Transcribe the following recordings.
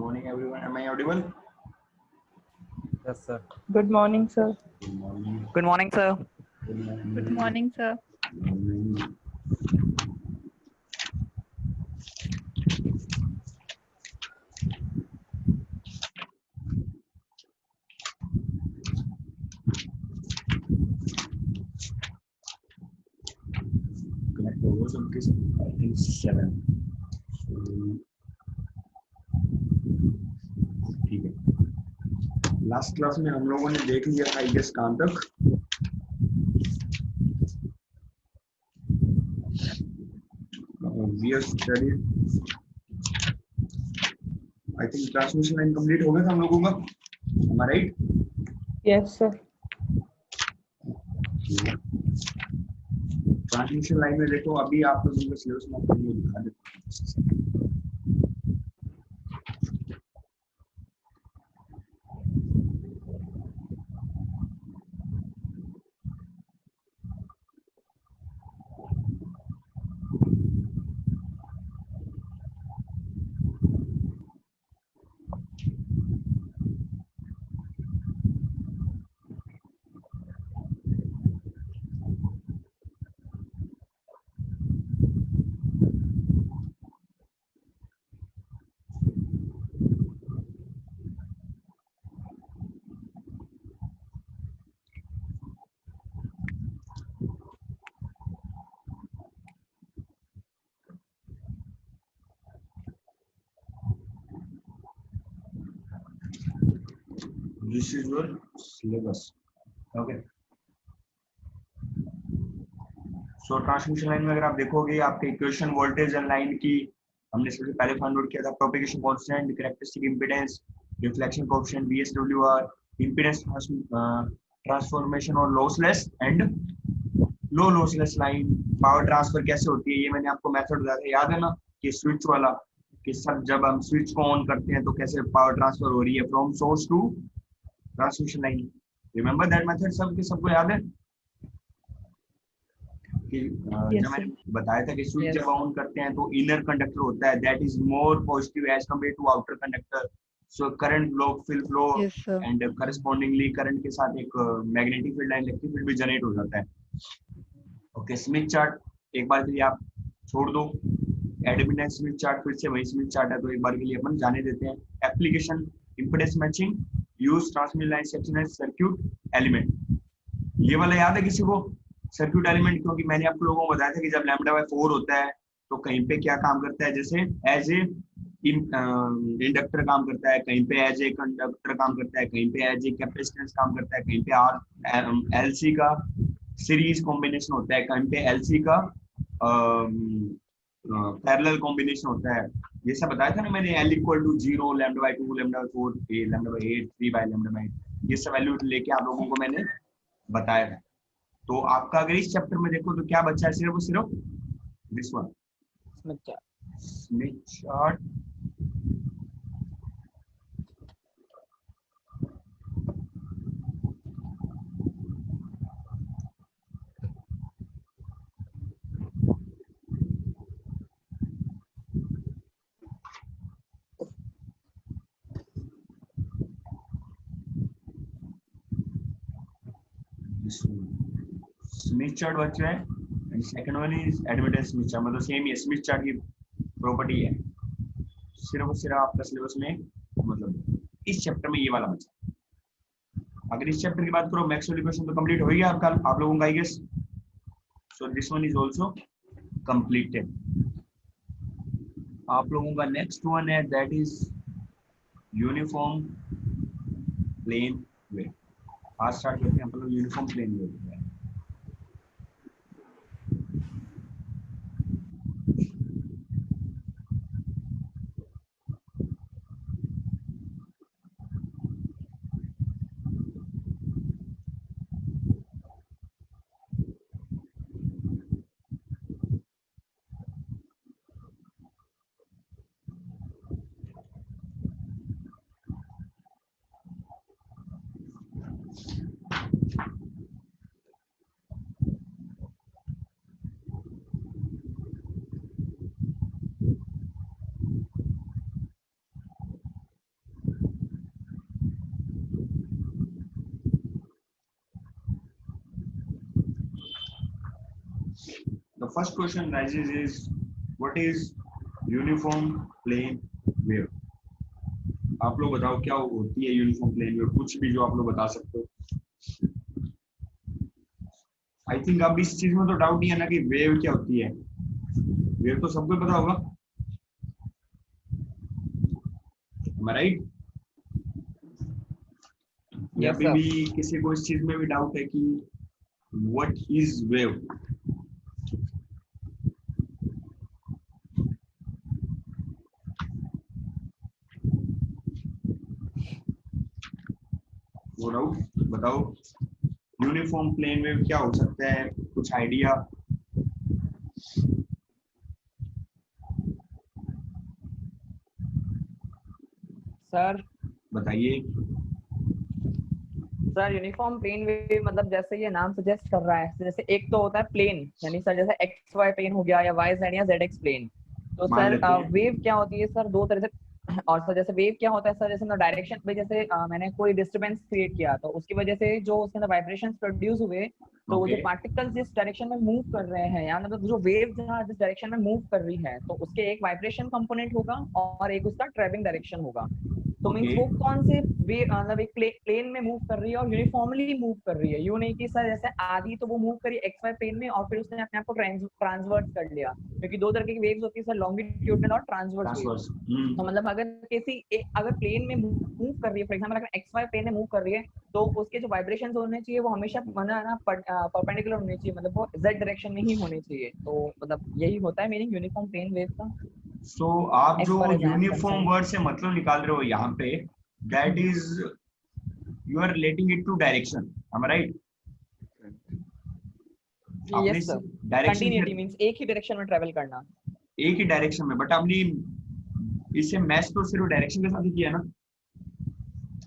morning, everyone. Am I audible? Yes, sir. Good morning, sir. Good morning. Good morning, sir. Good morning. Good morning, sir. Good morning. Correct hours of this, I think 7. So, ठीक है. Last class में हम लोगों ने देख लिया था I guess कहाँ तक. We have studied. I think transmission line complete हो गया था हम लोगों का. Am I right? Yes, sir. Transmission line में देखो अभी आप लोगों का सिलेबस में आपको ये दिखा देता हूँ. This is your syllabus. Okay. So transmission line में अगर आप देखोगे आपके इक्वेशन वोल्टेज एंड लाइन की हमने सबसे पहले फाइंड आउट किया था propagation constant, characteristic impedance, reflection coefficient, VSWR, impedance transformation और lossless and low lossless line power transfer कैसे होती है ये मैंने आपको मेथड बताया था, याद है ना कि स्विच वाला कि सब जब हम स्विच को ऑन करते हैं तो कैसे पावर ट्रांसफर हो रही है from source to transmission line. Remember that method सबको याद है कि जब मैंने बताया था कि स्विच जब ऑन करते हैं तो इनर कंडक्टर होता है that is more positive as compared to outer conductor. So current flow Yes, sir. And correspondingly current के साथ एक magnetic field and electric field भी जनरेट हो जाता है. ओके, स्मिथ चार्ट एक बार के लिए आप छोड़ दो. एडमिटेंस स्मिथ चार्ट फिर से वही स्मिथ चार्ट है तो एक बार के लिए अपन जाने देते हैं. Application impedance matching use transmission line section as circuit element. ये वाला याद है किसी को सर्किट एलिमेंट? क्योंकि मैंने आप लोगों को बताया था कि जब λ/4 होता है तो कहीं पे क्या काम करता है, जैसे एज ए इंडक्टर काम करता है, कहीं पे एज ए कंडक्टर काम करता है, कहीं पे एज ए कैपेसिटेंस काम करता है, कहीं पे आर एलसी का सीरीज कॉम्बिनेशन होता है, कहीं पे एलसी का पैरेलल कॉम्बिनेशन होता है. ये सब बताया था ना मैंने. L = 0, λ/2, λ/4, λ/8, 3/λ/8 ये सब वैल्यू लेके आप लोगों को मैंने बताया था. तो आपका अगर इस चैप्टर में देखो तो क्या बचा है, सिर्फ this one Smith chart. Smith chart बचा है and second one is admittance Smith chart. मतलब सेम ही है, स्मिथ चार्ट की प्रॉपर्टी है. सिर्फ आपका सिलेबस में मतलब इस चैप्टर में ये वाला बचा. अगर इस चैप्टर की बात करो मैक्सवेल इक्वेशन तो कंप्लीट हो गया आप लोगों का I guess. So this one is also completed. आप लोगों का नेक्स्ट वन है that is uniform plane wave. आज स्टार्ट करते हैं हम लोग uniform plane wave. The first question rises is what is uniform plane wave? आप लोग बताओ क्या होती है यूनिफॉर्म प्लेन वेव, कुछ भी जो आप लोग बता सकते हो। आई थिंक अब इस चीज में तो डाउट नहीं है ना कि वेव क्या होती है, वेव तो सबको पता होगा, राइट? या Yes, अभी sir. भी किसी को इस चीज में भी डाउट है कि what is wave? No doubt, बताओ यूनिफॉर्म प्लेन वेव क्या हो सकता है, कुछ आइडिया? सर बताइए। सर यूनिफॉर्म प्लेन वेव मतलब जैसे ये नाम सजेस्ट कर रहा है, जैसे एक तो होता है प्लेन, यानी सर जैसे एक्स वाई प्लेन हो गया या वाई जेड या जेड एक्स प्लेन। तो मान सर लेते हैं। वेव क्या होती है सर, दो तरह से। और सर जैसे वेव क्या होता है सर, जैसे डायरेक्शन में, जैसे मैंने कोई डिस्टरबेंस क्रिएट किया तो उसकी वजह से जो उसके अंदर वाइब्रेशंस प्रोड्यूस हुए, तो वो जो ओके पार्टिकल्स जिस डायरेक्शन में मूव कर रहे हैं, या मतलब जो वेव जहाँ जिस डायरेक्शन में मूव कर रही है, तो उसके एक वाइब्रेशन कंपोनेंट होगा और एक उसका ट्रैवलिंग डायरेक्शन होगा। तो मीन्स ओके वो कौन से मतलब एक प्लेन में मूव कर रही है और यूनिफॉर्मली मूव कर रही है, यू नहीं कि सर जैसे आधी तो वो मूव करी एक्स वाई प्लेन में और फिर उसने अपने आप को ट्रांसवर्स कर लिया, क्योंकि दो तरह की वेव्स होती है सर, लॉन्गिट्यूडनल और ट्रांसवर्स वेव। ट्रांसवर्स। तो मतलब अगर अगर प्लेन में मूव कर रही है, फॉर एग्जांपल अगर एक्स वाई प्लेन में मूव कर रही है, तो उसके जो वाइब्रेशंस होने चाहिए वो हमेशा ना परपेंडिकुलर होने चाहिए, मतलब वो जेड डायरेक्शन में ही होने चाहिए। तो मतलब यही होता है मीनिंग यूनिफॉर्म प्लेन वेव का, सो आप एज जो far as I am uniform concern. Word से मतलब निकाल रहे हो यहाँ पे, that is you are relating it to direction, am I right? आपने यस सर, डायरेक्शन कंटिन्यूटी से मींस एक ही डायरेक्शन में ट्रेवल करना। एक ही डायरेक्शन में, बट आपने इसे मैच तो सिर्फ डायरेक्शन के साथ ही किया ना,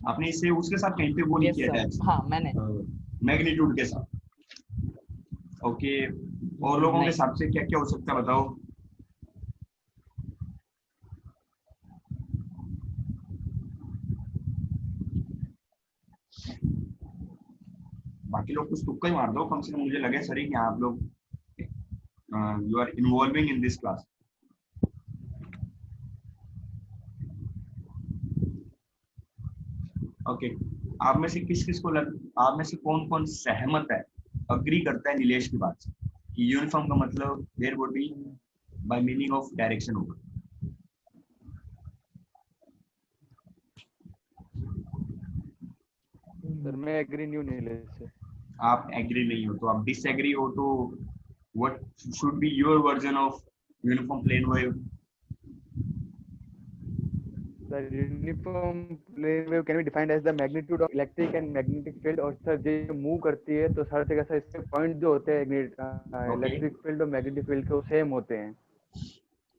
आपने इसे उसके साथ कहीं पे वो नहीं यस किया सर, अटैच हाँ मैंने। मैग्नीट्यूड के साथ। ओके, और लोगों के नहीं। हिसाब से क्या क्या हो सकता है बताओ? बाकी लोग कुछ तुक्का ही मार दो, कम से कम मुझे लगे सर कि आप लोग you are involving in this class. Okay, आप में से किस किस को आप में से कौन कौन सहमत है, अग्री करता है नीलेश की बात से कि यूनिफॉर्म का मतलब there would be by meaning of direction होगा? सर मैं एग्री नहीं हूँ नीलेश से। आप एग्री नहीं हो तो आप डिसएग्री हो, तो what should be your version of uniform plane wave? Sir uniform plane wave can be defined as the magnitude of electric and magnetic field. और सर जो मूव करती है तो हर जगह सर इसके पॉइंट जो होते हैं ओके, इलेक्ट्रिक फील्ड और मैग्नेटिक फील्ड के वो सेम होते हैं।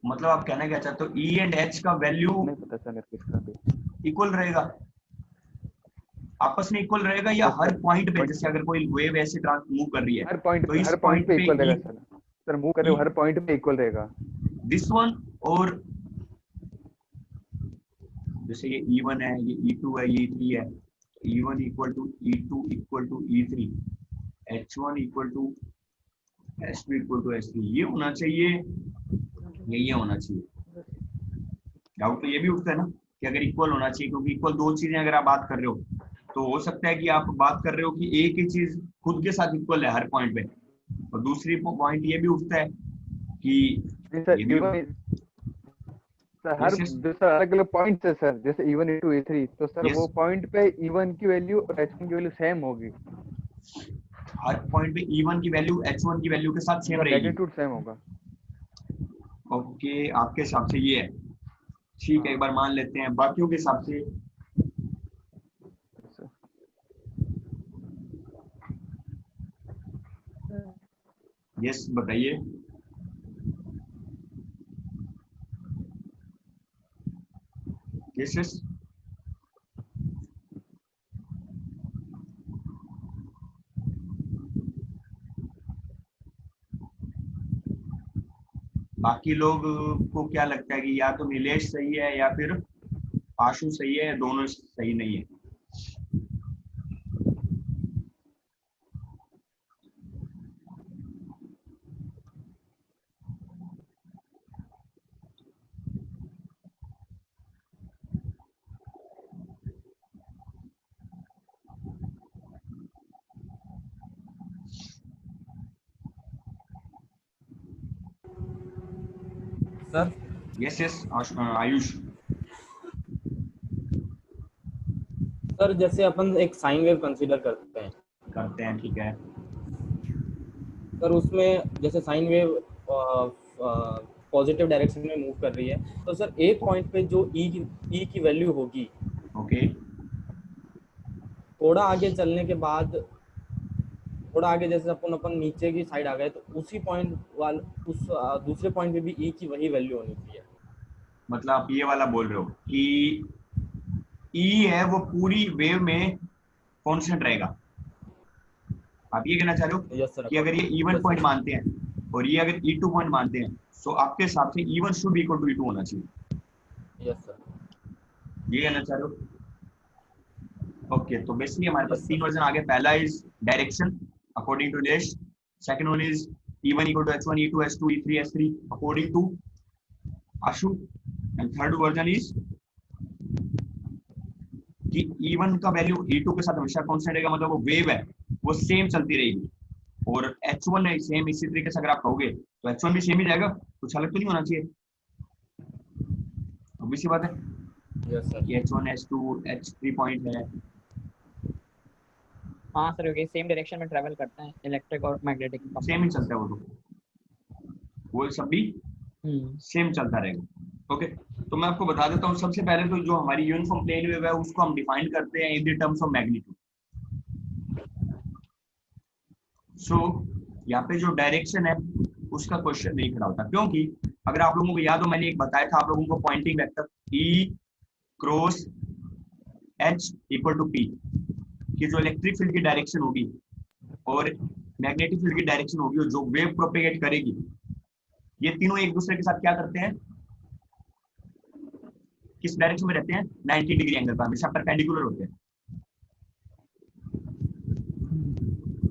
मतलब आप कहना क्या चाहते हो, ई एंड एच का वैल्यू नहीं पता सर मेरे को इसका भी। इक्वल रहेगा, आपस में इक्वल रहेगा, या यस हर सर, पॉइंट पे, पॉइंट जैसे अगर कोई वेव ऐसे मूव कर रही है तो इस हर पॉइंट पॉइंट पे पे इक्वल रहेगा ई, सर। सर मूव करे हर पॉइंट पे इक्वल रहेगा। दिस वन, और जैसे ये E1 है, ये E2 है, ये E3 है, E1 equal to E2 equal to E3, H1 equal to H2 equal to H3, ये होना चाहिए, ये होना चाहिए। डाउट तो ये भी उठता है ना कि अगर इक्वल होना चाहिए, क्योंकि इक्वल दो चीजें अगर आप बात कर रहे हो तो हो सकता है कि आप बात कर रहे हो कि एक ही चीज खुद के साथ इक्वल है हर पॉइंट पे, और दूसरी पॉइंट ये भी उठता है कि नहीं सर ये भी इवन सर हर यस यस जो सर अलग अलग पॉइंट है सर, जैसे E1 E2 E3, तो सर यस, वो पॉइंट पे E1 की वैल्यू और H1 की वैल्यू सेम होगी। हर पॉइंट पे E1 की वैल्यू H1 की वैल्यू के साथ सेम उनका रहेगी। मैग्नीट्यूड सेम होगा। ओके, आपके हिसाब से ये है, ठीक है, एक हाँ बार मान लेते हैं, बाकियों के हिसाब से सर। यस बताइए। यस यस, बाकी लोग को क्या लगता है कि या तो नीलेश सही है या फिर आशु सही है, दोनों सही नहीं है? Sir yes yes Ayush. Sir जैसे अपन एक साइन वेव कंसीडर करते हैं, ठीक है। सर उसमें जैसे साइन वेव पॉजिटिव डायरेक्शन में मूव कर रही है, तो सर एक पॉइंट पे जो ई की वैल्यू होगी, ओके थोड़ा आगे चलने के बाद, थोड़ा आगे जैसे अपन नीचे की साइड आ गए, तो उसी पॉइंट उस दूसरे पॉइंट पे भी ई की वही वैल्यू होनी चाहिए। मतलब आप ये वाला बोल रहे हो कि ई है वो पूरी वेव में कांस्टेंट रहेगा, आप ये कहना चाह रहे हो यस सर, कि अगर ये E1 पॉइंट मानते हैं और ये अगर E2 पॉइंट मानते हैं, तो आपके हिसाब से E1 should be equal to E2 होना चाहिए, यस सर, ये कहना चाह रहे हो? ओके, तो बेसिकली हमारे पास Yes, तीन sir. वर्जन आगे। पहला is direction according to dash, second one is E1 equal to H1 E2 H2 E3 H3 according to Ashu, and third version is कि E1 का वैल्यू E2 के साथ हमेशा कांस्टेंट रहेगा, मतलब वो वेव है वो सेम चलती रहेगी, और H1 है सेम। इसी तरीके से अगर आप कहोगे तो H1 भी सेम ही जाएगा, कुछ अलग तो नहीं होना चाहिए, obvious सी बात है यस सर, कि H1 H2 H3 पॉइंट है। हाँ सर, क्योंकि सेम डायरेक्शन में ट्रैवल करते हैं इलेक्ट्रिक और मैग्नेटिक सेम ही चलता है वो सब भी सेम चलता रहेगा। ओके, तो मैं आपको बता देता हूँ, सबसे पहले तो जो हमारी यूनिफॉर्म प्लेन वेव है उसको हम डिफाइन करते हैं in the terms of magnitude. So यहाँ पे जो डायरेक्शन है उसका क्वेश्चन नहीं खड़ा होता, क्योंकि अगर आप लोगों को याद हो मैंने एक बताया था आप लोगों को pointing vector E cross H equal to P कि जो इलेक्ट्रिक फील्ड की डायरेक्शन होगी और मैग्नेटिक फील्ड की डायरेक्शन होगी और जो वेव प्रोपेगेट करेगी, ये तीनों एक दूसरे के साथ क्या करते हैं, किस डायरेक्शन में रहते हैं, 90 डिग्री एंगल पर, हमेशा परपेंडिकुलर होते हैं।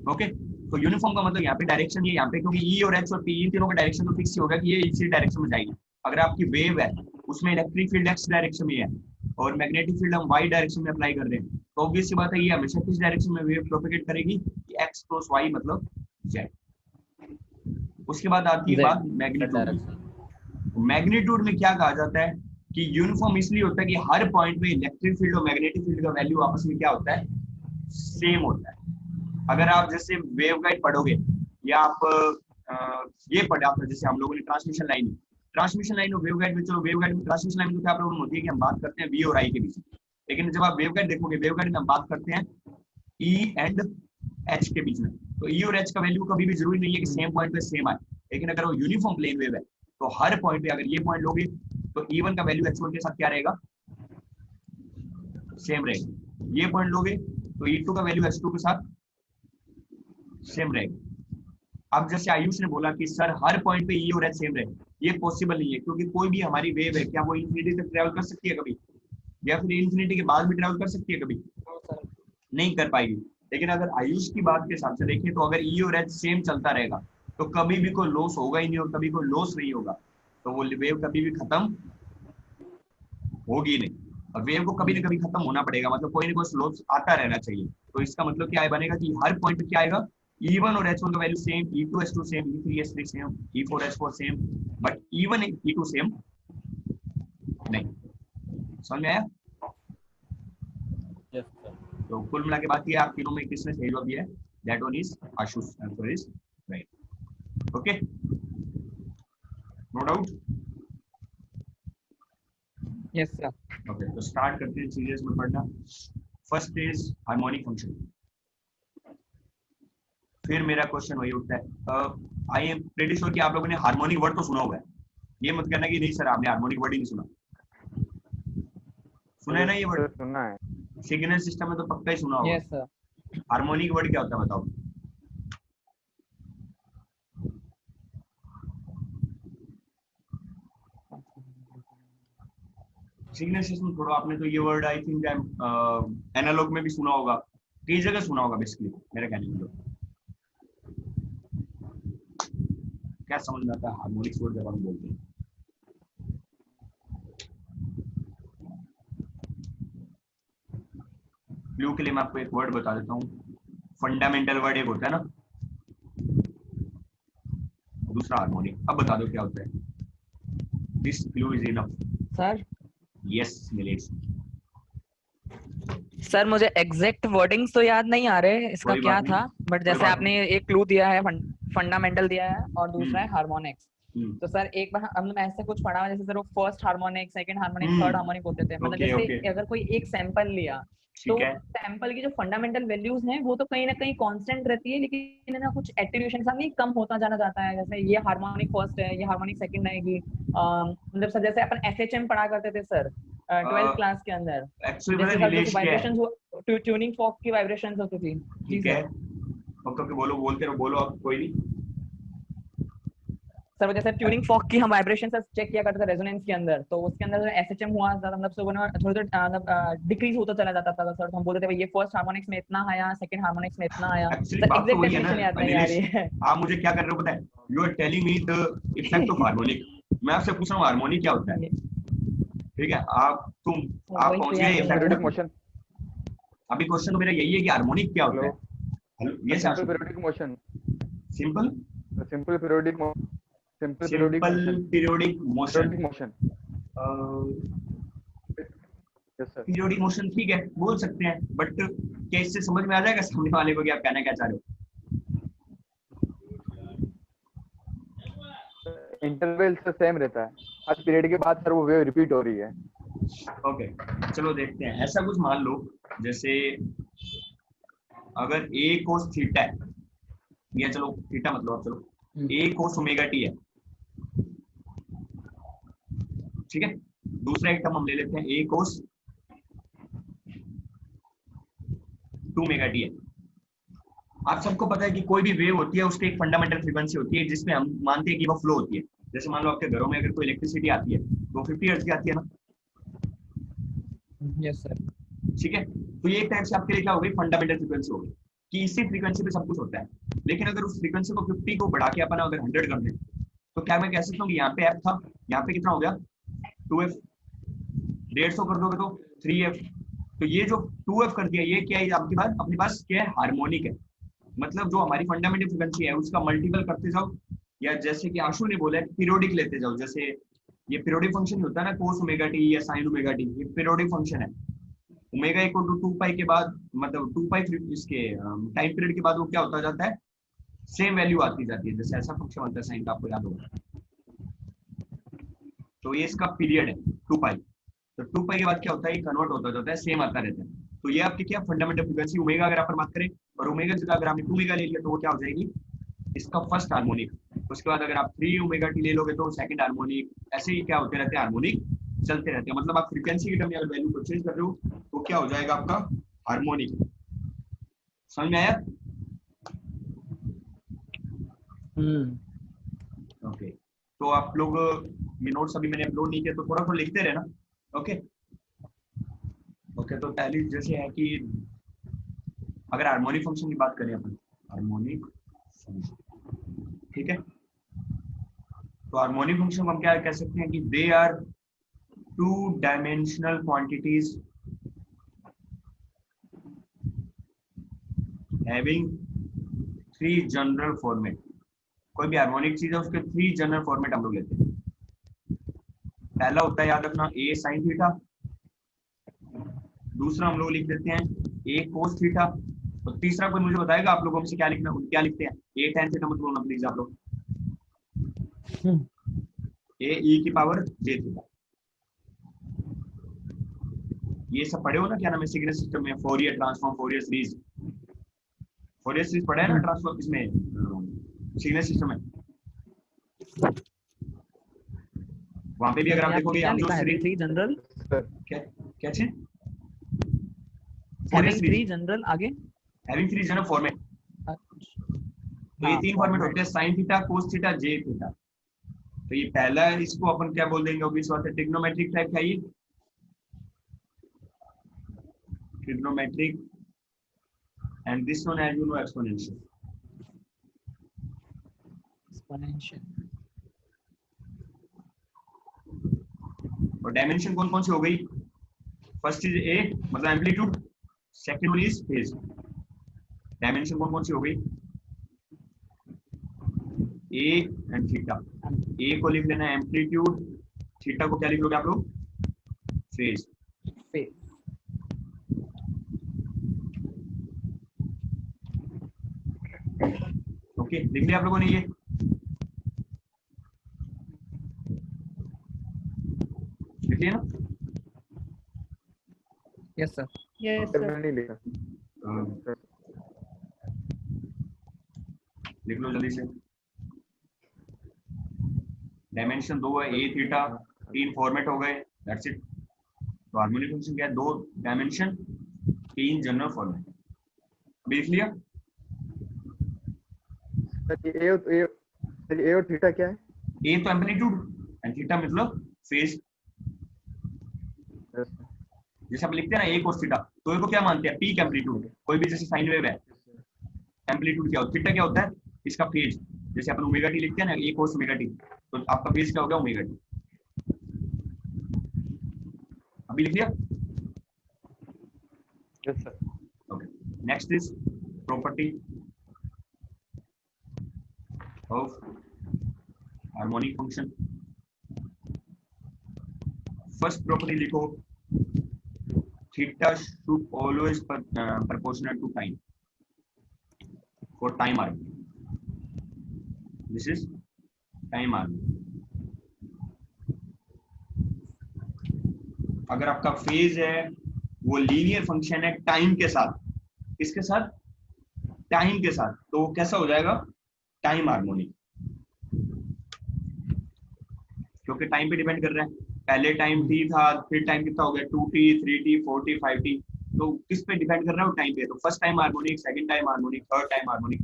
ओके, तो यूनिफॉर्म का मतलब यहाँ पे डायरेक्शन ये यहाँ पे, क्योंकि E और H और P इन तीनों का डायरेक्शन तो फिक्स ही होगा कि ये इसी डायरेक्शन में जाएगी। अगर आपकी वेव है उसमें इलेक्ट्रिक फील्ड x डायरेक्शन में है और मैग्नेटिक फील्ड हम y डायरेक्शन में अप्लाई कर रहे हैं, तो ऑब्वियस सी बात है ये हमेशा किस डायरेक्शन में वेव प्रोपेगेट करेगी, x क्रॉस y मतलब z। उसके बाद आती है बात मैग्नीट्यूड। मैग्नीट्यूड में क्या कहा जाता है कि यूनिफॉर्म इसलिए होता है कि हर पॉइंट में इलेक्ट्रिक फील्ड और मैग्नेटिक फील्ड का वैल्यू आपस में क्या होता है, सेम होता है। अगर आप जैसे वेव गाइड पढ़ोगे या आप ये पढ़े, आप जैसे हम लोगों ने ट्रांसमिशन लाइन और वेव गाइड में, चलो वेव गाइड में ट्रांसमिशन लाइन में क्या प्रॉब्लम होती है कि हम बात करते हैं V और I के बीच में, लेकिन जब आप वेव गाइड देखोगे वेव गाइड में हम बात करते हैं E एंड H के बीच में, तो E और H का वैल्यू कभी भी जरूरी नहीं है कि सेम पॉइंट पे सेम आए, लेकिन अगर वो यूनिफॉर्म प्लेन वेव है तो हर पॉइंट पे अगर ये पॉइंट लोगे तो E1 का वैल्यू H1 के साथ क्या रहेगा, सेम रहेगा। ये पॉइंट लोगे तो E2 का वैल्यू H2 के साथ सेम रहेगा। अब जैसे आयुष ने बोला कि सर हर पॉइंट पे E और H सेम रहे, ये पॉसिबल नहीं है, क्योंकि कोई भी हमारी वेव है क्या वो इन्फिनिटी तक ट्रैवल कर सकती है कभी, या फिर इन्फिनिटी के बाद भी ट्रैवल कर सकती है कभी, नहीं कर पाएगी। लेकिन अगर आयुष की बात के हिसाब से देखें तो अगर E और H सेम चलता रहेगा तो कभी भी कोई लॉस होगा ही नहीं, और कभी कोई लॉस नहीं होगा तो वो वेव कभी भी खत्म होगी नहीं, और वेव को कभी ना कभी खत्म होना पड़ेगा, मतलब कोई ना कोई लॉस आता रहना चाहिए। तो इसका मतलब क्या बनेगा कि हर पॉइंट पे क्या आएगा, E1 और H1 का value same, E2 H2 same, E3 H3 same, E4 H4 same, but E1 E2 same नहीं। समझ में आया? यस सर, तो कुल मिला के बात ये आप तीनों में किसने सही जवाब दिया है, that one is Ashush, answer is right. Okay, no doubt. Yes sir. Okay, तो स्टार्ट करते हैं सीरीज में पढ़ना। First is harmonic function. फिर मेरा क्वेश्चन वही उठता है, आई एम प्रीटी श्योर कि आप लोगों ने हार्मोनिक वर्ड तो सुना होगा, ये मत कहना कि नहीं सर आपने हार्मोनिक वर्ड ही नहीं सुना, सुना है ना ये वर्ड? सुना है। सिग्नल सिस्टम में तो पक्का ही सुना होगा। Yes sir. हार्मोनिक वर्ड क्या होता है बताओ? सिग्नल सिस्टम छोड़ो, आपने तो ये वर्ड आई थिंक एनालॉग में भी सुना होगा, कई जगह सुना होगा बेसिकली, मेरा कहने मतलब क्या समझ में आता है हार्मोनिक्स वर्ड जब हम बोलते हैं? क्लू के लिए मैं आपको एक वर्ड बता देता हूँ, फंडामेंटल वर्ड एक होता है ना, दूसरा हार्मोनिक। अब बता दो क्या होता है? This clue is enough. Sir yes millets. Sir मुझे एग्जैक्ट वर्डिंग्स तो याद नहीं आ रहे इसका कोई क्या बात नहीं, था, बट कोई जैसे बात आपने एक क्लू दिया है, फंडामेंटल दिया है और दूसरा है हार्मोनिक्स। हम्म, तो सर एक बार हमने ऐसे कुछ पढ़ा हुआ, जैसे सर वो first harmonic, second harmonic, third harmonic होते थे, मतलब ओके जैसे ओके, अगर कोई एक सैंपल लिया तो ठीक है। सैंपल की जो फंडामेंटल वैल्यूज हैं वो तो कहीं ना कहीं कांस्टेंट रहती है, लेकिन है ना कुछ एट्यूएशन सा नहीं कम होता जाना जाता है। जैसे ये हार्मोनिक फर्स्ट है, ये हार्मोनिक सेकंड रहेगी। मतलब सर जैसे अपन एफएचएम पढ़ा करते थे सर 12th क्लास के अंदर, एक्चुअली पता जैसे सर जो रिलेशन क्या है? वाइब्रेशंस, ट्यूनिंग फॉर्क की वाइब्रेशंस होती थी। जी ठीक है, सर। ओके ओके, बोलो, बोलते रहो, बोलो आप, कोई नहीं। सर वो जैसे ट्यूनिंग फॉर्क की हम वाइब्रेशन से चेक किया करते थे रेजोनेंस के अंदर, तो उसके अंदर एसएचएम हुआ ज्यादा, मतलब सो ना थोड़ा थोड़ा डिक्रीज होता चला जाता था सर। तो हम बोलते थे भाई ये फर्स्ट हार्मोनिक्स में इतना आया, सेकंड हार्मोनिक्स में इतना आया। एक्चुअली सर बात तो एग्जैक्ट वही है ना डेफिनेशन याद नहीं आ नीलेश, रही है। आप मुझे क्या कर रहे हो पता है? You are telling me the effect of harmonic, मैं आपसे पूछ रहा हूँ हार्मोनिक क्या होता है। ठीक है, आप वही तो पहुंच याद गए नहीं आ इफेक्ट रहा। पीरियोडिक तक। मोशन। अभी क्वेश्चन तो मेरा यही है कि हार्मोनिक क्या होता हेलो, है। हेलो, यस सिंपल आशु। Periodic motion. Simple simple periodic simple periodic simple motion. Periodic motion. Periodic motion. Yes sir. Periodic motion ठीक है, बोल सकते हैं, बट क्या इससे समझ में आ जाएगा सामने वाले को कि आप कहना क्या चाह रहे हो? इंटरवल से सेम रहता है, हर पीरियड के बाद सर वो वेव रिपीट हो रही है। ओके, चलो देखते हैं। ऐसा कुछ मान लो, जैसे अगर ए कोस थीटा है, या चलो थीटा मतलब, चलो ए कोस ओमेगा टी है, ठीक है। दूसरा एक टर्म हम ले लेते हैं, ए कोस 2 ओमेगा टी है। आप सबको पता है कि कोई भी वेव होती है उसकी एक फंडामेंटल फ्रीक्वेंसी होती है जिसमें हम मानते हैं कि वो फ्लो होती है। जैसे मान लो आपके घरों में अगर कोई इलेक्ट्रिसिटी आती है तो 50 हर्ट्ज की आती है ना, यस सर। ठीक है। तो ये एक टाइप से आपके लिए क्या होगी, फंडामेंटल फ्रीक्वेंसी होगी, कि इसी फ्रीक्वेंसी पे सब कुछ होता है। लेकिन अगर उस फ्रीक्वेंसी को 50 को बढ़ा के अपन अगर 100 कर दें, तो क्या मैं कह सकता हूँ कि यहाँ पे एफ था, यहाँ पे कितना हो गया 2f, 150 कर दोगे तो 3f। तो ये जो 2f कर दिया, ये क्या है आपके पास, अपने पास क्या है, हार्मोनिक है। मतलब जो हमारी फंडामेंटल फ्रीक्वेंसी है उसका मल्टीपल करते जाओ, या जैसे कि आशु ने बोला पीरियोडिक लेते जाओ। जैसे ये पीरियोडिक फंक्शन होता है ना, कोस ओमेगा टी या साइन ओमेगा टी, ये पीरियोडिक फंक्शन है। ओमेगा इक्वल टू 2 पाई के बाद, मतलब 2 पाई इसके टाइम पीरियड के बाद वो क्या होता जाता है, सेम वैल्यू आती जाती है। जैसे ऐसा फंक्शन होता है साइन का, आपको याद होगा। तो ये इसका पीरियड है 2 पाई। तो 2 पाई के बाद क्या होता है, ये कन्वर्ट होता जाता है, सेम आता रहता है। तो ये आपकी क्या फंडामेंटल फ्रीक्वेंसी ओमेगा, अगर अपन बात करें, और ओमेगा की जगह अगर आपने 2 ओमेगा ले लिया तो वो क्या हो जाएगी, इसका फर्स्ट हार्मोनिक। उसके बाद अगर आप 3 ओमेगा टी ले लोगे तो सेकंड हार्मोनिक। ऐसे ही क्या होते रहते हैं, हार्मोनिक चलते रहते हैं। मतलब आप फ्रीक्वेंसी के टर्म में अगर वैल्यू को चेंज कर रहे हो तो क्या हो जाएगा आपका हार्मोनिक। समझ में आया? ओके, तो आप लोग ये नोट्स अभी मैंने अपलोड नहीं किया तो थोड़ा थोड़ा लिखते रहे ना। ओके ओके, तो पहली जैसे है कि अगर हार्मोनिक फंक्शन की बात करें अपन, हार्मोनिक फंक्शन, ठीक है। तो हार्मोनिक फंक्शन को हम क्या कह सकते हैं कि they are two dimensional quantities having 3 general format. कोई भी हार्मोनिक चीज है उसके 3 जनरल फॉर्मेट हम लोग लेते हैं। पहला होता है, याद रखना, ए साइन थीटा। दूसरा हम लोग लिख देते हैं ए कोस थीटा। और तीसरा कोई मुझे बताएगा आप लोगों में से क्या लिखना, क्या लिखते हैं? ए टेन थीटा मत बोलना प्लीज आप लोग, ए ई की पावर जे थीटा। ये सब पढ़े हो ना, क्या नाम है, सिग्नल सिस्टम में Fourier transform, Fourier series, Fourier series पढ़ा है ना ट्रांसफॉर्म, इसमें सिग्नल सिस्टम में। वहां पे भी अगर आप देखोगे क्या हम जो लिखा है, सीरीज, 3 जनरल, क्या क्या चीज, फोरियर हैविंग सीरीज, 3 जनरल आगे। Having 3 general format. तो ये 3 फॉर्मेट होते हैं, साइन थीटा, कोस थीटा, जे थीटा। तो ये पहला है, इसको अपन क्या बोल देंगे, ऑब्वियस बात है, ट्रिग्नोमेट्रिक टाइप का। ये trigonometric, and this one as you know exponential. और डायमेंशन कौन कौन सी हो गई? फर्स्ट इज ए मतलब amplitude, second one is phase. Dimension कौन कौन सी हो गई? A and theta. ए को लिख लेना एम्पलीट्यूड, थीटा को क्या लिख लोगे आप लोग? फेज। फेज। ओके, लिख लिया आप लोगों ने ये? लिख लिया ना? Yes sir. Yes, sir sir. मैंने नहीं लिखा हाँ, सर। लिख लो जल्दी से। डायमेंशन 2 है, ए थीटा, 3 फॉर्मेट हो गए, दैट्स इट। तो हार्मोनिक फंक्शन क्या है? 2 डायमेंशन, 3 जनरल फॉर्मेट। अभी लिख लिया? सर ये सर ए और थीटा क्या है? ए तो एम्पलीट्यूड एंड थीटा मतलब फेज। Yes sir. जैसे आप लिखते हैं ना ए कोस थीटा, तो ए को क्या मानते हैं? Peak amplitude. कोई भी जैसे साइन वेव है, एम्पलीट्यूड क्या होता है? थीटा क्या होता है? इसका फेज। जैसे अपन ओमेगा टी लिखते हैं ना, ए कोस ओमेगा टी, तो आपका फेज क्या हो गया? Omega T. अभी लिख लिया? Yes sir. Okay, next is property of harmonic function. First property लिखो, theta should always proportional to time for time argument. This is time argument. अगर आपका फेज है वो लीनियर फंक्शन है टाइम के साथ, किसके साथ? टाइम के साथ, तो कैसा हो जाएगा? Time harmonic. क्योंकि टाइम पे डिपेंड कर रहा है। पहले टाइम t था, फिर टाइम कितना हो गया? 2t, 3t, 4t, 5t, तो किस पे डिपेंड कर रहा है? वो टाइम पे। तो first time harmonic, second time harmonic, third time harmonic,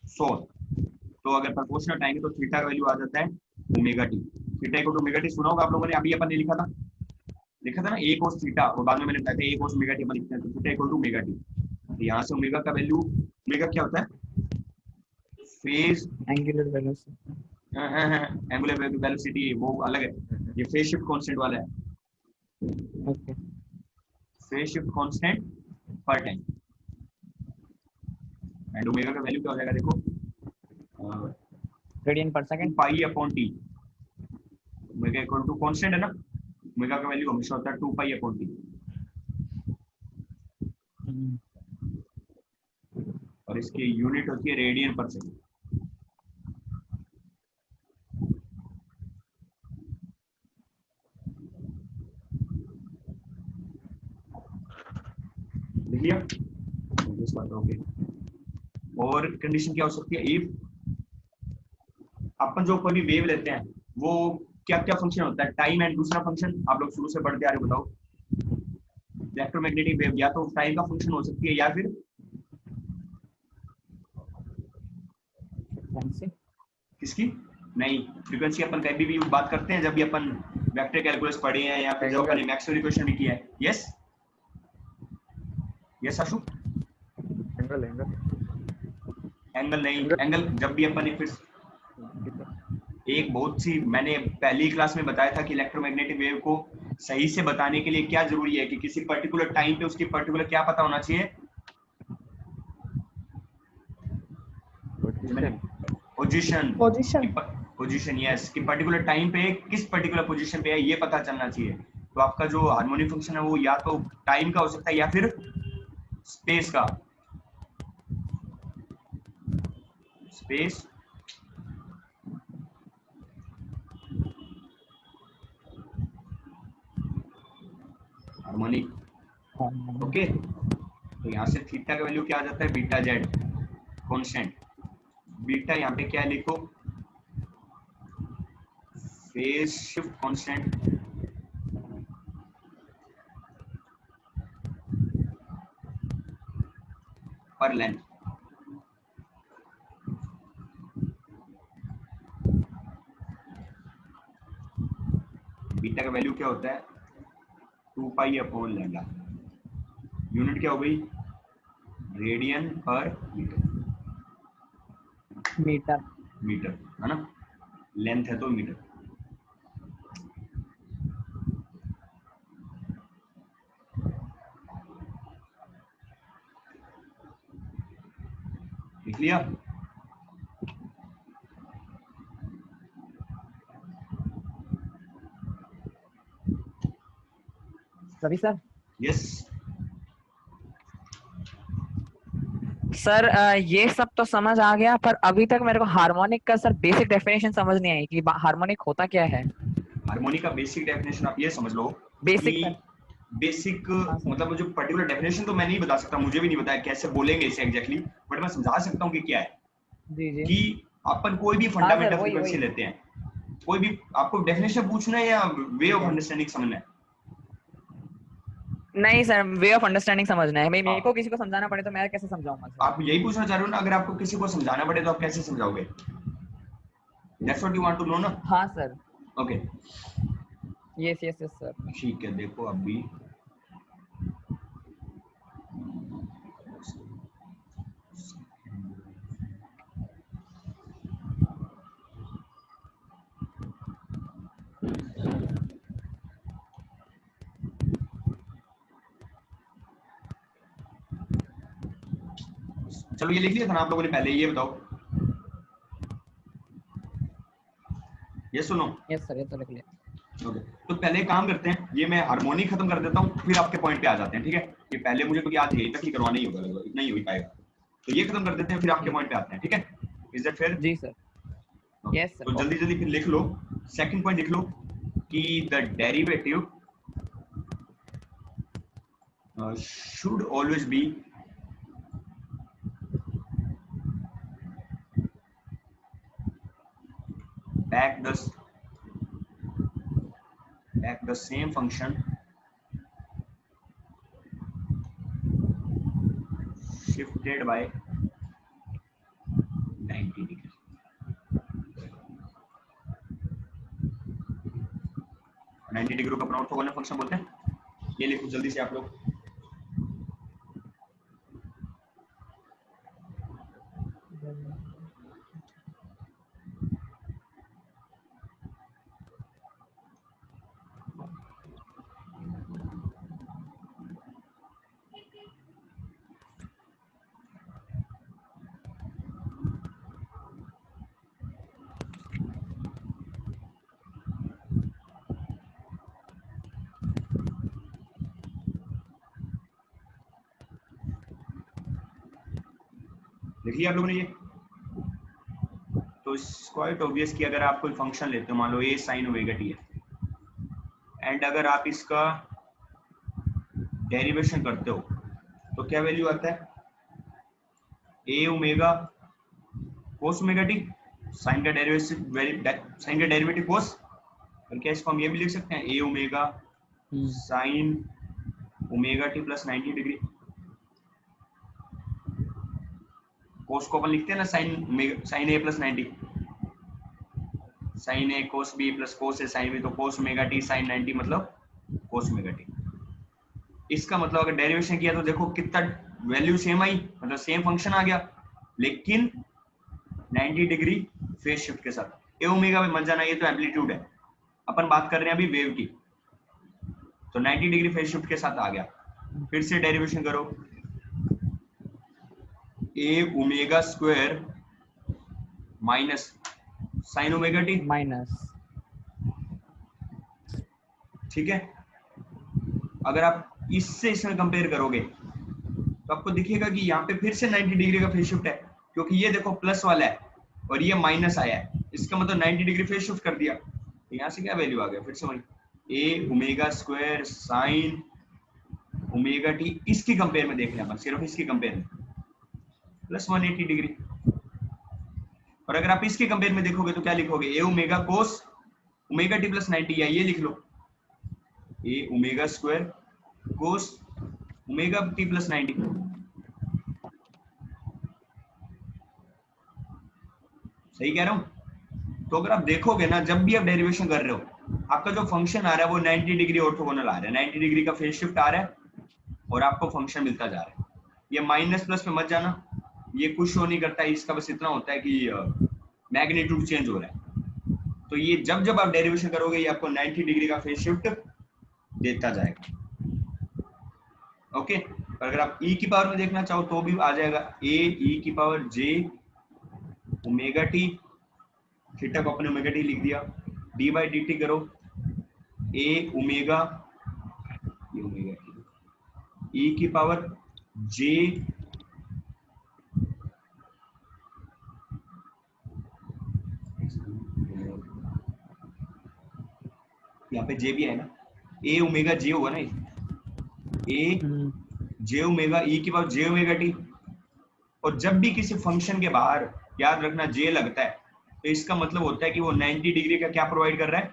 so. तो अगर प्रोपोर्शनल टाइम है तो थीटा का वैल्यू आ जाता है omega t. Theta equal to omega t सुना होगा आप लोगों ने, अभी अपन ने लिखा था ना ए कोस थीटा, और बाद में मैंने बताया था ए कोस ओमेगा टी अपन लिखते हैं, तो theta equal to omega t. तो यहाँ से ओमेगा का वैल्यू, ओमेगा क्या होता है? Phase angular velocity. Angular velocity वो अलग है, ये फेज शिफ्ट कांस्टेंट वाला है। ओके। फेज शिफ्ट कांस्टेंट पर टाइम। एंड ओमेगा का वैल्यू क्या हो जाएगा? देखो, रेडियन पर second. Pi upon T. Omega equal to constant है ना, ओमेगा का वैल्यू हमेशा होता है 2 पाई अपॉन टी, और इसकी यूनिट होती है रेडियन पर सेकंड। लिख लिया? ओके। और कंडीशन क्या हो सकती है? इफ अपन जो कोई भी वेव लेते हैं वो क्या क्या फंक्शन होता है? टाइम एंड दूसरा फंक्शन आप लोग शुरू से पढ़ते आ रहे हो, बताओ। इलेक्ट्रोमैग्नेटिक वेव या तो टाइम का फंक्शन हो सकती है या फिर किसकी? नहीं, फ्रीक्वेंसी अपन कभी भी बात करते हैं जब भी अपन वेक्टर कैलकुलस पढ़े हैं या फिर जब अपन मैक्सवेल इक्वेशन भी किया है। यस यस आशु? एंगल एंगल नहीं, एंगल जब भी अपन एक बहुत सी, मैंने पहली क्लास में बताया था कि इलेक्ट्रोमैग्नेटिक वेव को सही से बताने के लिए क्या जरूरी है कि किसी पर्टिकुलर टाइम पे उसकी पर्टिकुलर क्या पता होना चाहिए? पोजीशन। पोजीशन, यस, कि पर्टिकुलर टाइम पे किस पर्टिकुलर पोजीशन पे है ये पता चलना चाहिए। तो आपका जो हार्मोनिक फंक्शन है वो या तो टाइम का हो सकता है या फिर स्पेस का। Space harmonic. ओके, तो यहाँ से थीटा का वैल्यू क्या आ जाता है? Beta Z constant. बीटा यहाँ पे क्या लिखो? फेज शिफ्ट कांस्टेंट पर लेंथ। बीटा का वैल्यू क्या होता है? 2 पाई अपॉन लैम्डा। यूनिट क्या हो गई? रेडियन पर मीटर। मीटर है ना, लेंथ है तो मीटर। लिख लिया? रवि सर। यस सर ये सब तो समझ आ गया, पर अभी तक मेरे को हार्मोनिक का सर बेसिक डेफिनेशन समझ नहीं आई कि हार्मोनिक होता क्या है। हार्मोनिक का बेसिक डेफिनेशन आप ये समझ लो बेसिक कि सर। बेसिक हाँ सर। मतलब जो पर्टिकुलर डेफिनेशन तो मैं नहीं बता सकता, मुझे भी नहीं पता कैसे बोलेंगे इसे एग्जैक्टली, बट मैं समझा सकता हूँ कि क्या है जी जी। कि अपन कोई भी हाँ सर, फंडामेंटल वही फ्रीक्वेंसी वही। लेते हैं, कोई भी आपको डेफिनेशन पूछना है या वे ठीक ऑफ है। अंडरस्टैंडिंग समझना है? नहीं सर, वे ऑफ अंडरस्टैंडिंग समझना है। मेरे को हाँ, किसी को समझाना पड़े तो मैं कैसे समझाऊंगा सर। आप यही पूछना चाह रहे हो ना, अगर आपको किसी को समझाना पड़े तो आप कैसे समझाओगे? That's what you want to know ना? हाँ sir. Okay yes yes yes sir. ठीक है, देखो अभी चलो ये लिख लिया था ना आप लोगों ने पहले, ये बताओ ये सुनो। यस सर, ये तो लिख लिया। ओके तो पहले एक काम करते हैं, ये मैं हार्मोनिक खत्म कर देता हूँ फिर आपके पॉइंट पे आ जाते हैं, ठीक है? ये पहले मुझे क्योंकि आज यही तक ही करवाना ही होगा, लगभग इतना ही हो पाएगा, तो ये खत्म कर देते हैं फिर आपके पॉइंट पे आते हैं, ठीक है? Is that fair? जी सर। Yes sir. तो जल्दी जल्दी फिर लिख लो, सेकंड पॉइंट लिख लो कि the derivative should always be back the same function shifted by 90 degree। Ninety degree का ऑर्थोगोनल फंक्शन बोलते हैं, ये लिखो जल्दी से आप लोग। लिख लिया आप लोगों ने ये? तो इट्स क्वाइट ऑब्वियस कि अगर आप कोई फंक्शन लेते हो, मान लो a sin ओमेगा t है, एंड अगर आप इसका डेरिवेशन करते हो तो क्या वैल्यू आता है? a omega cos omega t, sine का डेरिवेटिव cos, और क्या इसको हम ये भी लिख सकते हैं a omega sine omega t plus 90 degree. cos को अपन लिखते हैं ना sine a plus 90, sine a cos b plus cos a sine b, तो कोस ओमेगा टी साइन 90 मतलब कोस ओमेगा टी। इसका मतलब अगर डेरिवेशन किया तो देखो कितना वैल्यू सेम आई, मतलब सेम फंक्शन आ गया, लेकिन 90 डिग्री फेज शिफ्ट के साथ। ए ओमेगा में मत जाना, ये तो एम्पलीट्यूड है, अपन बात कर रहे हैं अभी वेव की, तो 90 डिग्री फेज शिफ्ट के साथ आ गया। फिर से डेरिवेशन करो, A omega square minus sine omega T minus, ठीक है? अगर आप इससे इसमें कंपेयर करोगे तो आपको दिखेगा कि यहाँ पे फिर से 90 डिग्री का फेज शिफ्ट है, क्योंकि ये देखो प्लस वाला है और ये माइनस आया है, इसका मतलब 90 डिग्री फेज शिफ्ट कर दिया। तो यहाँ से क्या वैल्यू आ गया फिर से वही A omega square sine omega T, इसकी कंपेयर में देख रहे हैं, सिर्फ इसकी कंपेयर में प्लस 180 डिग्री। और अगर आप इसके कंपेयर में देखोगे तो क्या लिखोगे? A omega cos omega T plus 90, या ये लिख लो A omega square cos omega T plus 90। सही कह रहा हूं? तो अगर आप देखोगे ना, जब भी आप डेरिवेशन कर रहे हो, आपका जो फंक्शन आ रहा है वो 90 डिग्री ऑर्थोगोनल आ रहा है, 90 डिग्री का फेज शिफ्ट आ रहा है और आपको फंक्शन मिलता जा रहा है। ये माइनस प्लस पे मत जाना, ये कुछ शो नहीं करता है, इसका बस इतना होता है कि मैग्नीट्यूड चेंज हो रहा है। तो ये जब जब आप डेरिवेशन करोगे ये आपको 90 डिग्री का फेज शिफ्ट देता जाएगा। ओके, अगर आप e की पावर में देखना चाहो तो भी आ जाएगा, a e की power j omega t, theta को अपने ओमेगा टी लिख दिया, d बाई डी टी करो a ओमेगा e की पावर j यहाँ पे j भी है ना, a ओमेगा j होगा ना, a j ओमेगा e की पावर j ओमेगा t। और जब भी किसी फंक्शन के बाहर याद रखना j लगता है तो इसका मतलब होता है कि वो 90 डिग्री का क्या प्रोवाइड कर रहा है,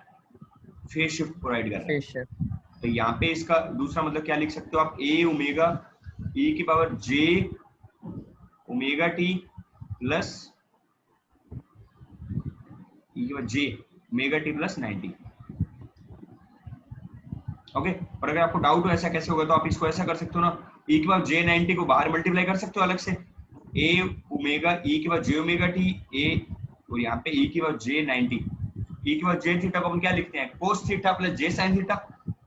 फेज शिफ्ट प्रोवाइड कर रहा है। Phase shift. तो यहाँ पे इसका दूसरा मतलब क्या लिख सकते हो आप, a ओमेगा e की power j omega t plus e की power j omega t plus 90। Okay, और अगर आपको डाउट हो ऐसा कैसे होगा तो आप इसको ऐसा कर सकते हो ना, e की पावर j 90 को बाहर मल्टीप्लाई कर सकते हो अलग से, a ओमेगा e की power j omega t a, और यहाँ पे e की पावर j 90, e की पावर j थीटा को अपन क्या लिखते हैं, cos theta plus j sin theta.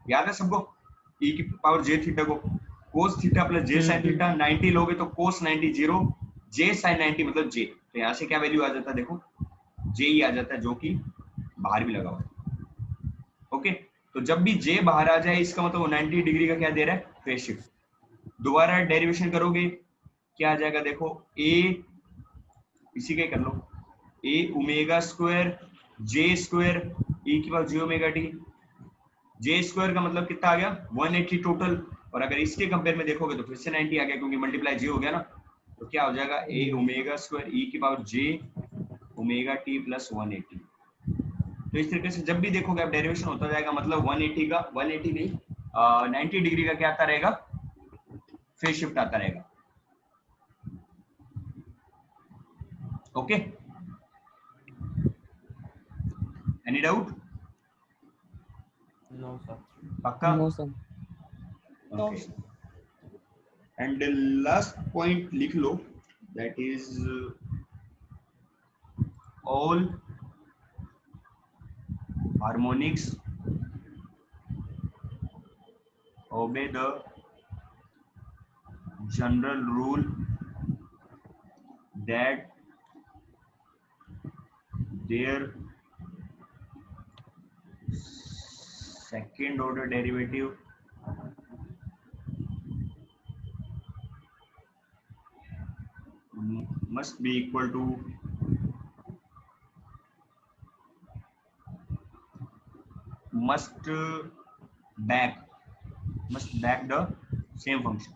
याद है सबको, e की पावर j थीटा को cos theta plus j sin theta, 90 लोगे तो cos 90 0, j sin 90 मतलब j, तो यहाँ से क्या वैल्यू आ जाता है, देखो j ही आ जाता है जो कि बाहर भी लगा हुआ है। ओके, तो जब भी j बाहर आ जाए इसका मतलब वो 90 डिग्री का क्या दे रहा है, फेज शिफ्ट। दोबारा डेरिवेशन करोगे क्या आ जाएगा, देखो a इसी का ही कर लो, a omega square j square e की power j omega t, j square का मतलब कितना आ गया 180 टोटल, और अगर इसके कंपेयर में देखोगे तो फिर से 90 आ गया क्योंकि मल्टीप्लाई j हो गया ना, तो क्या हो जाएगा a ओमेगा स्क्वायर e की power j omega t plus 180। तो इस तरीके से जब भी देखोगे आप डेरिवेशन होता जाएगा, मतलब 180 का 180 नहीं 90 डिग्री का क्या आता रहेगा, फेज शिफ्ट आता रहेगा। Okay, any doubt? No sir. पक्का? No sir. Okay, and last point लिख लो, that is all harmonics obey the general rule that their second order derivative must be equal to must back the same function।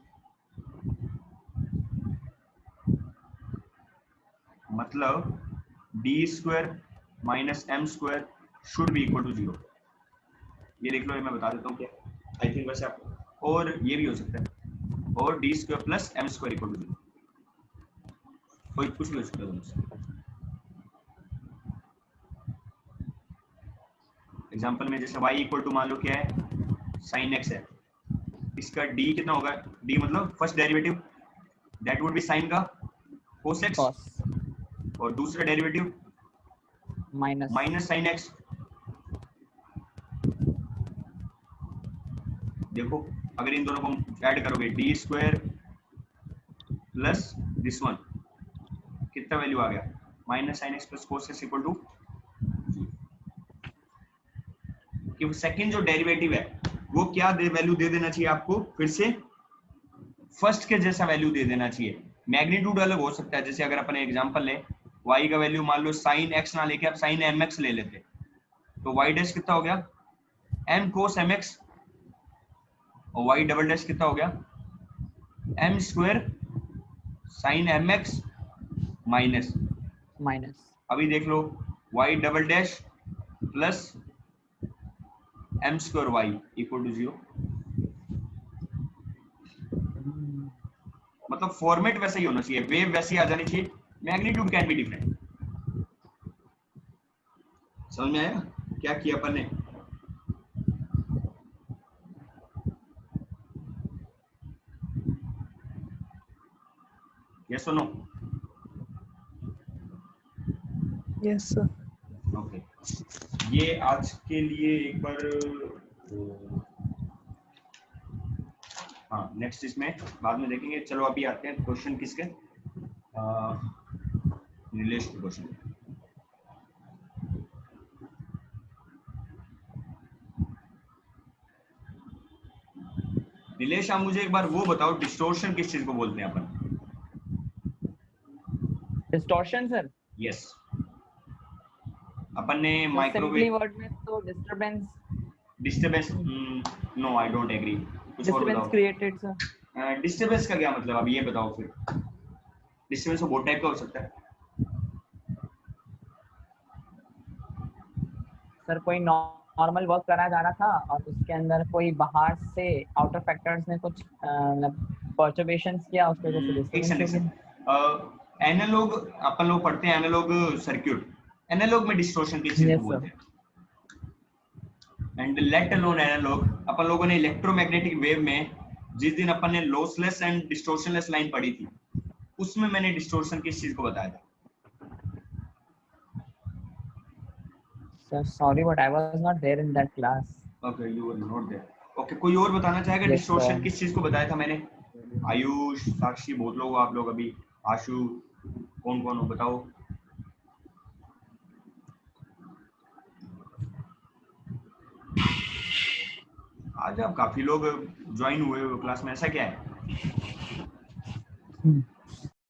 मतलब d square minus m square should be equal to 0। ये देख लो, ये मैं बता देता हूँ क्या, I think वैसे आप, और ये भी हो सकता है, और d square plus m square equal to 0, कोई कुछ भी हो सकता है दोनों से। एग्जांपल में जैसे y इक्वल टू मान लो क्या है, साइन x है, इसका d कितना होगा, d मतलब first derivative, that would be sine का cos x, cos और दूसरा derivative minus minus sine x। देखो अगर इन दोनों को ऐड करोगे d square plus this one, कितना वैल्यू आ गया, minus sine x plus cos x equal to, कि सेकंड जो डेरिवेटिव है वो क्या वैल्यू दे देना चाहिए आपको, फिर से फर्स्ट के जैसा वैल्यू दे देना चाहिए। मैग्नीट्यूड अलग हो सकता है, जैसे अगर अपन एग्जांपल ले, y का वैल्यू मान लो साइन x ना लेके आप साइन mx ले लेते, तो y डैश कितना हो गया m cos mx, और y डबल डैश कितना हो गया m square sine mx minus, minus अभी देख लो y double dash plus m square y equal to 0। मतलब फॉर्मेट वैसा ही होना चाहिए, वेव वैसी आ जानी चाहिए, मैग्नीट्यूड कैन बी डिफरेंट। समझ में आया क्या किया अपन ने? यस और नो? Yes, sir. ओके, ये आज के लिए एक बार, हाँ नेक्स्ट इसमें बाद में देखेंगे। चलो अभी आते हैं क्वेश्चन किसके, रिलेश के क्वेश्चन। नीलेश आप मुझे एक बार वो बताओ, डिस्टोर्शन किस चीज को बोलते हैं अपन? डिस्टॉर्शन सर, यस, अपन ने सिंपली माइक्रोवेव वर्ड में तो disturbance disturbance, no I don't agree, कुछ और डिस्टरबेंस बताओ। Created sir. डिस्टरबेंस का क्या मतलब, अब ये बताओ फिर। डिस्टरबेंस तो बहुत टाइप का हो सकता है। सर कोई नॉर्मल वर्क करा जा रहा था और उसके अंदर कोई बाहर से आउटर फैक्टर्स ने कुछ पर्टर्बेशंस किया, उसकी वजह से एक डिस्टरबेंस हो सेकंड, गया। एनालॉग, अपन लोग पढ़ते हैं एनालॉग सर्किट, एनालॉग में डिस्टोर्शन किस चीज को यस सर। बोलते हैं? एंड लेट अलोन एनालॉग, अपन लोगों ने इलेक्ट्रोमैग्नेटिक वेव में जिस दिन अपन ने लॉसलेस एंड डिस्टोर्शनलेस लाइन पढ़ी थी, उसमें मैंने डिस्टोर्शन किस चीज को बताया था? Sir sorry but I was not there in that class. Okay, you were not there. Okay, कोई और बताना चाहेगा Yes, डिस्टोर्शन sir. किस चीज को बताया था मैंने? आयुष, साक्षी, बहुत लोग हो आप लोग अभी, आशु, कौन कौन हो बताओ। आज आप काफी लोग ज्वाइन हुए हो क्लास में, ऐसा क्या है?